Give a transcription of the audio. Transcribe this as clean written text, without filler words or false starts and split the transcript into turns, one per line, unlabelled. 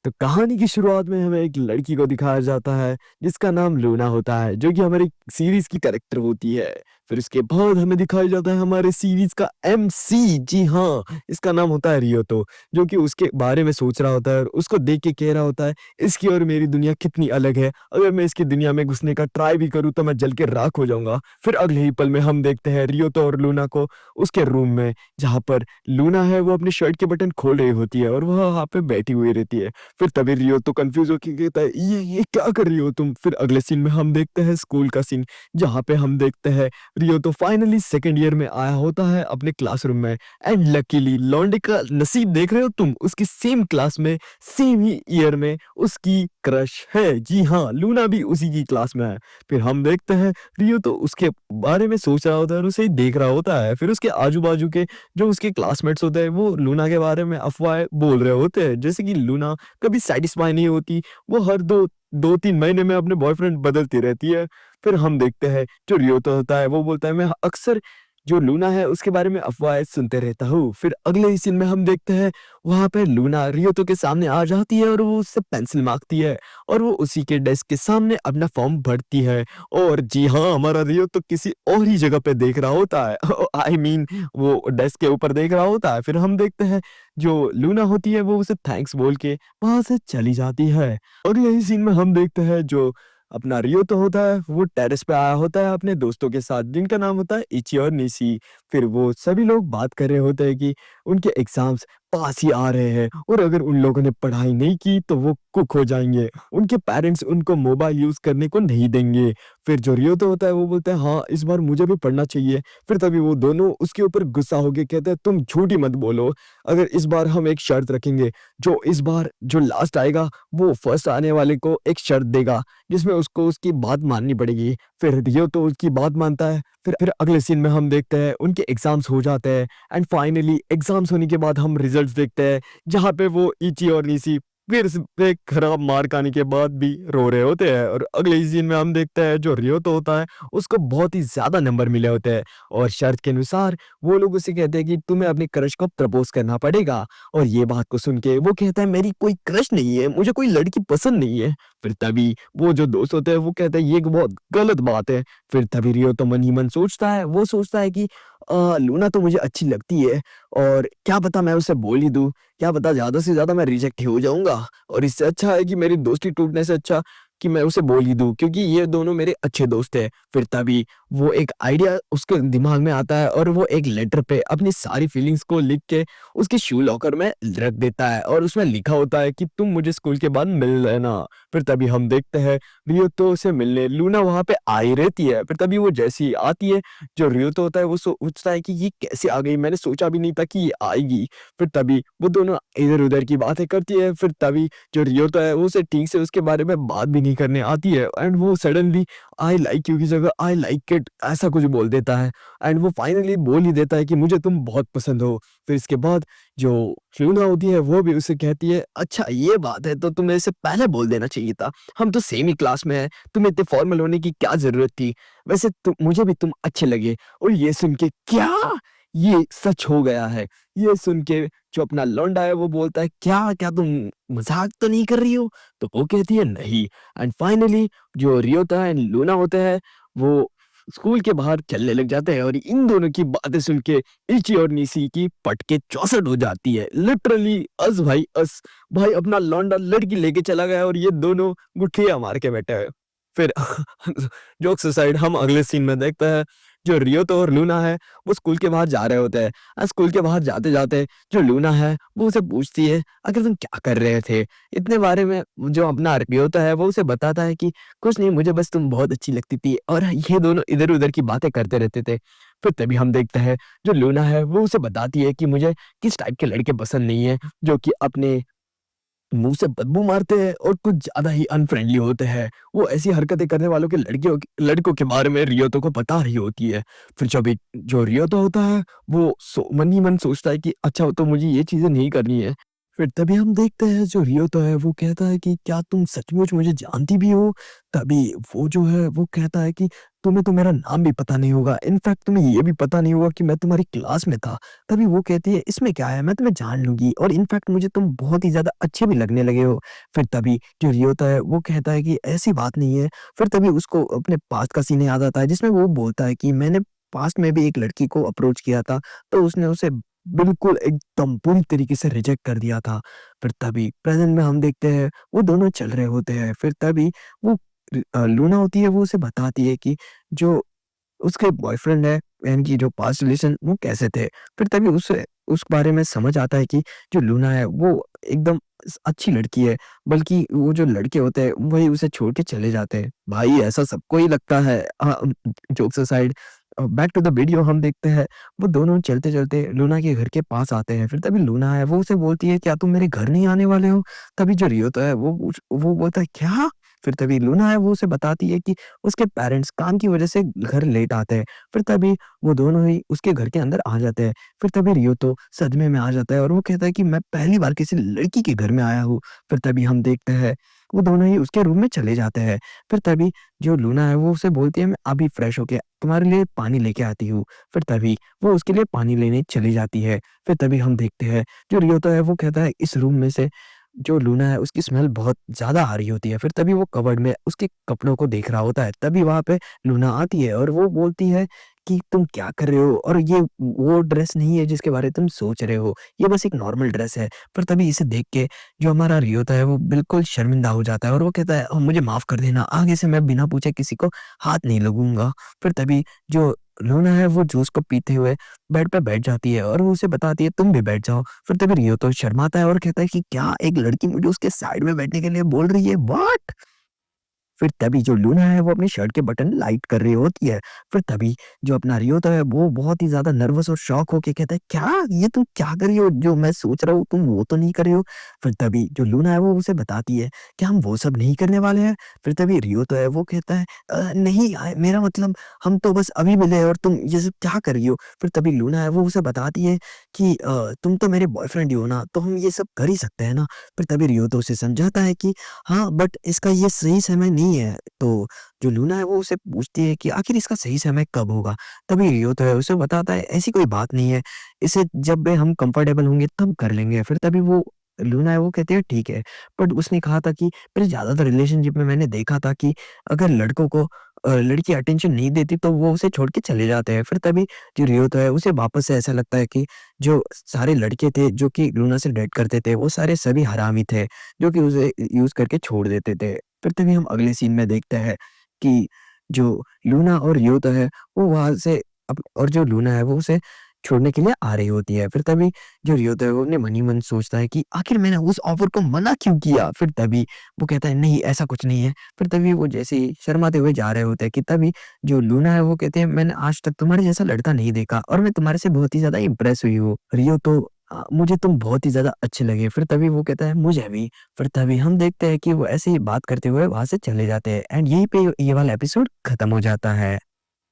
तो कहानी की शुरुआत में हमें एक लड़की को दिखाया जाता है जिसका नाम लूना होता है जो कि हमारी सीरीज की कैरेक्टर होती है। फिर उसके बाद हमें दिखाया जाता है हमारे सीरीज का एमसी। जी हाँ, इसका नाम होता है रियोतो, जो कि उसके बारे में सोच रहा होता है और उसको देख के कह रहा होता है इसकी और मेरी दुनिया कितनी अलग है। अगर मैं इसकी दुनिया में घुसने का ट्राई भी करूँ तो मैं जल के राख हो जाऊंगा। फिर अगले ही पल में हम देखते हैं रियोतो और लूना को उसके रूम में, जहाँ पर लूना है वो अपनी शर्ट के बटन खोल रही होती है और वह वहाँ पे बैठी हुई रहती है। फिर तभी रियो तो कंफ्यूज होके कहता है ये क्या कर रही हो तुम। फिर अगले सीन में हम देखते हैं स्कूल का सीन, जहाँ पे हम देखते हैं रियो तो फाइनली सेकेंड ईयर में आया होता है अपने क्लासरूम में। एंड लकीली लौंडे का नसीब देख रहे हो तुम, उसकी सेम क्लास में सेम ही ईयर में उसकी क्रश है। जी हाँ, लूना भी उसी की क्लास में है। फिर हम देखते हैं रियो तो उसके बारे में सोच रहा होता है और उसे ही देख रहा होता है। फिर उसके आजू बाजू के जो उसके क्लासमेट्स होते हैं वो लूना के बारे में अफवाहें बोल रहे होते हैं, जैसे कि लूना कभी सैटिस्फाई नहीं होती, वो हर 2-3 महीने में अपने बॉयफ्रेंड बदलती रहती है। फिर हम देखते हैं जो रियोतो होता है वो बोलता है मैं अक्सर जो लूना है उसके बारे में अफवाहें सुनते रहता हूँ। फिर अगले ही सीन में हम देखते हैं वहाँ पे लूना रियोतो के सामने आ जाती है और वो उससे पेंसिल मांगती है और वो उसी के डेस्क के सामने अपना फॉर्म भरती है। और जी हाँ, हमारा रियोतो किसी और ही जगह पे देख रहा होता है आई मीन वो डेस्क के ऊपर देख रहा होता है। फिर हम देखते हैं जो लूना होती है वो उसे थैंक्स बोल के वहां से चली जाती है। और यही सीन में हम देखते हैं जो अपना रियो तो होता है वो टेरेस पे आया होता है अपने दोस्तों के साथ, जिनका नाम होता है इची और निशी। फिर वो सभी लोग बात कर रहे होते हैं कि उनके एग्जाम्स पास ही आ रहे हैं और अगर उन लोगों ने पढ़ाई नहीं की तो वो कुक हो जाएंगे, उनके पेरेंट्स उनको मोबाइल यूज करने को नहीं देंगे। फिर जो रियो तो होता है वो बोलता है हाँ इस बार मुझे भी पढ़ना चाहिए। फिर तभी वो दोनों उसके ऊपर गुस्सा होके कहते हैं तुम झूठ ही मत बोलो, अगर इस बार हम एक शर्त रखेंगे, जो इस बार जो लास्ट आएगा वो फर्स्ट आने वाले को एक शर्त देगा जिसमें उसको उसकी बात माननी पड़ेगी। फिर रियो तो उसकी बात मानता है। फिर अगले सीन में हम देखते हैं उनके एग्जाम्स हो जाते हैं एंड फाइनली एग्जाम्स होने के बाद हम रिजल्ट्स देखते हैं, जहाँ पे वो इची और निशी फिर से खराब मार्क आने के बाद भी रो रहे होते हैं। और अगले ही सीन में हम देखते हैं जो रियो तो होता है उसको बहुत ही ज्यादा नंबर मिले होते हैं और शर्त के अनुसार वो लोग उसे कहते हैं कि तुम्हें अपने क्रश को प्रपोज करना पड़ेगा। और ये बात को सुन के वो कहता है मेरी कोई क्रश नहीं है, मुझे कोई लड़की पसंद नहीं है। फिर तभी वो जो दोस्त होते हैं वो कहते हैं ये बहुत गलत बात है। फिर तभी रियो तो मन ही मन सोचता है, वो सोचता है कि लूना तो मुझे अच्छी लगती है और क्या पता मैं उसे बोल ही दूं, क्या पता ज्यादा से ज्यादा मैं रिजेक्ट ही हो जाऊंगा। और इससे अच्छा है कि मेरी दोस्ती टूटने से अच्छा कि मैं उसे बोल ही दूं, क्योंकि ये दोनों मेरे अच्छे दोस्त हैं। फिर तभी वो एक आइडिया उसके दिमाग में आता है और वो एक लेटर पे अपनी सारी फीलिंग्स को लिख के उसके शू लॉकर में रख देता है और उसमें लिखा होता है कि तुम मुझे स्कूल के बाद मिल लेना। फिर तभी हम देखते हैं रियोतो से मिलने लूना वहां पे आई रहती है। फिर तभी वो जैसी ही आती है जो रियोतो होता है वो सोचता है कि ये कैसे आ गई, मैंने सोचा भी नहीं था कि ये आएगी। फिर तभी वो दोनों इधर उधर की बातें करती है। फिर तभी जो रियोतो है वो उसे ठीक से उसके बारे में बात भी नहीं करने आती है एंड वो सडनली आई लाइक यू की जगह आई लाइक इट ऐसा कुछ बोल देता है एंड वो फाइनली बोल ही देता है कि मुझे तुम बहुत पसंद हो। फिर इसके बाद जो लूना होती है वो भी उसे कहती है अच्छा ये बात है तो तुम्हें इसे पहले बोल देना चाहिए था, हम तो सेम ही क्लास में हैं, तुम्हें इतने फॉर्मल होने की क्या जरूरत थी, वैसे मुझे भी तुम अच्छे लगे। और ये सुन के क्या ये सच हो गया है, ये सुन के जो अपना लौंडा है वो बोलता है क्या क्या तुम मजाक तो नहीं कर रही हो। तो वो कहती है नहीं। एंड फाइनली जो रियोता एंड लूना होते हैं वो स्कूल के बाहर चलने लग जाते हैं और इन दोनों की बातें सुन के इची और निशी की पटके चौसठ हो जाती है। लिटरली अस भाई अस, भाई अपना लौंडा लड़की लेके चला गया और ये दोनों गुठलियां मार के बैठे हुए। फिर जोक्स असाइड हम अगले सीन में देखते हैं जो रियोतो और लूना है वो स्कूल के बाहर जा रहे होते हैं। स्कूल के बाहर जाते जाते जो लूना है वो उसे पूछती है आखिर तुम क्या कर रहे थे इतने बारे में। जो अपना रियोतो है वो उसे बताता है कि कुछ नहीं, मुझे बस तुम बहुत अच्छी लगती थी। और ये दोनों इधर उधर की बातें करते रहते थे। फिर तभी हम देखते हैं जो लूना है वो उसे बताती है कि मुझे किस टाइप के लड़के पसंद नहीं है, जो कि अपने मुंह से बदबू मारते हैं और कुछ ज्यादा ही अनफ्रेंडली होते हैं। वो ऐसी हरकतें करने वालों के लड़कों के बारे में रियोतो को बता रही होती है। फिर जब जो रियोतो होता है वो मन ही मन सोचता है कि अच्छा तो मुझे ये चीजें नहीं करनी है। फिर तभी हम देखते हैं जो रियोतो है वो कहता है कि क्या तुम सचमुच मुझे जानती भी हो। तभी वो जो है वो कहता है कि तुम्हें तो मेरा नाम भी पता नहीं होगा, इनफैक्ट तुम्हें ये भी पता नहीं होगा कि मैं तुम्हारी क्लास में था। तभी वो कहती है इसमें क्या है, मैं तुम्हें जान लूँगी और इनफैक्ट मुझे तुम बहुत ही ज़्यादा अच्छे भी लगने लगे हो। फिर तभी जो रियो होता है वो कहता है कि ऐसी बात नहीं है। फिर तभी उसको अपने पास्ट का सीन याद आता है जिसमें वो बोलता है कि मैंने पास्ट में भी एक लड़की को अप्रोच किया था, तो उसने उसे बिल्कुल एकदम पूरी तरीके से रिजेक्ट कर दिया था। फिर तभी प्रेज़ेंट में हम देखते हैं वो दोनों चल रहे होते हैं। फिर तभी वो लूना होती है, वो उसे बताती है कि जो उसके बॉयफ्रेंड है यानी कि जो पास्ट रिलेशन वो कैसे थे। फिर तभी उसे उस बारे में समझ आता है कि जो लूना है वो एकदम अच्छी लड़की है, बल्कि वो जो लड़के होते हैं वही उसे छोड़ के चले जाते हैं। भाई ऐसा सबको ही लगता है। Jokes aside, back to the video हम देखते हैं वो दोनों चलते-चलते लूना के घर के पास आते हैं। फिर तभी लूना है वो उसे बोलती है क्या तुम मेरे घर नहीं आने वाले हो? तभी जो रियो होता है वो बोलता है क्या? फिर तभी लूना है वो उसे बताती है कि उसके पेरेंट्स काम की वजह से घर लेट आते हैं। फिर तभी वो दोनों ही उसके घर के अंदर आ जाते हैं। फिर तभी रियो तो सदमे में आ जाता है और वो कहता है कि मैं पहली बार किसी लड़की के घर में आया हूँ। फिर तभी हम देखते हैं वो दोनों ही उसके रूम में चले जाते हैं। फिर तभी जो लूना है वो उसे बोलती है मैं अभी फ्रेश होके तुम्हारे लिए पानी लेके आती हूँ। फिर तभी वो उसके लिए पानी लेने चली जाती है। फिर तभी हम देखते हैं जो रियो तो है वो कहता है इस रूम में से जो लूना है उसकी स्मेल बहुत ज़्यादा आ रही होती है। फिर तभी वो कबर्ड में उसके कपड़ों को देख रहा होता है। तभी वहाँ पे लूना आती है और वो बोलती है कि तुम क्या कर रहे हो? और ये वो ड्रेस नहीं है जिसके बारे तुम सोच रहे हो। ये बस एक नॉर्मल ड्रेस है। पर तभी इसे देख के जो हमारा रियो होता है वो बिल्कुल शर्मिंदा हो जाता है और वो कहता है मुझे माफ़ कर देना, आगे से मैं बिना पूछे किसी को हाथ नहीं लगूँगा। फिर तभी जो लूना है वो जूस को पीते हुए बेड पे बैठ जाती है और वो उसे बताती है तुम भी बैठ जाओ। फिर तभी रियो तो शर्माता है और कहता है कि क्या एक लड़की मुझे उसके साइड में बैठने के लिए बोल रही है, व्हाट? फिर तभी जो लूना है वो अपनी शर्ट के बटन लाइट कर रही होती है। फिर तभी जो अपना रियो होता है वो बहुत ही ज़्यादा नर्वस और शॉक होके कहता है क्या? ये तुम क्या कर रही हो? जो मैं सोच रहा हूँ तुम वो तो नहीं कर रही हो? फिर तभी जो लूना है वो उसे बताती है कि हम वो सब नहीं करने वाले हैं। फिर तभी रियो तो है वो कहता है नहीं मेरा मतलब हम तो बस अभी मिले हैं और तुम ये सब क्या कर रही हो? फिर तभी लूना है वो उसे बताती है कि तुम तो मेरे बॉयफ्रेंड ही हो ना, तो हम ये सब कर ही सकते हैं ना। फिर तभी रियो तो उसे समझाता है कि हाँ, बट इसका ये सही समय नहीं है। तो जो लूना है वो उसे पूछती है कि आखिर इसका सही समय कब होगा? तभी रियो तो है उसे बताता है ऐसी कोई बात नहीं है, इसे जब भी हम कंफर्टेबल होंगे तब कर लेंगे। फिर तभी वो लूना है वो कहती है ठीक है, बट उसने कहा था कि मेरे ज़्यादातर रिलेशनशिप में मैंने देखा था कि अगर लड़कों को लड़की अटेंशन नहीं देती तो वो उसे छोड़ के चले जाते हैं। फिर तभी जो रियो तो है उसे वापस से ऐसा लगता है कि जो सारे लड़के थे जो कि लूना से डेट करते थे वो सारे सभी हरामी थे। जो कि उसे यूज़ करके छोड़ देते थे। फिर तभी हम अगले सीन में देखते हैं कि जो लूना और यो तो है वो वहाँ से अप और जो लूना है वो उसे छोड़ने के लिए आ रही होती है। फिर तभी जो रियो तो है वो अपने मन ही मन सोचता है कि आखिर मैंने उस ऑफ़र को मना क्यों किया? फिर तभी वो कहता है नहीं ऐसा कुछ नहीं है। फिर तभी वो जैसे ही शर्माते हुए जा रहे होते हैं कि तभी जो लूना है वो कहते हैं मैंने आज तक तुम्हारे जैसा लड़का नहीं देखा और मैं तुम्हारे से बहुत ही ज़्यादा इम्प्रेस हुई हूँ। रियो तो मुझे तुम बहुत ही ज़्यादा अच्छे लगे। फिर तभी वो कहता है मुझे भी। फिर तभी हम देखते हैं कि वो ऐसे ही बात करते हुए वहाँ से चले जाते हैं एंड यहीं पे ये वाला एपिसोड खत्म हो जाता है।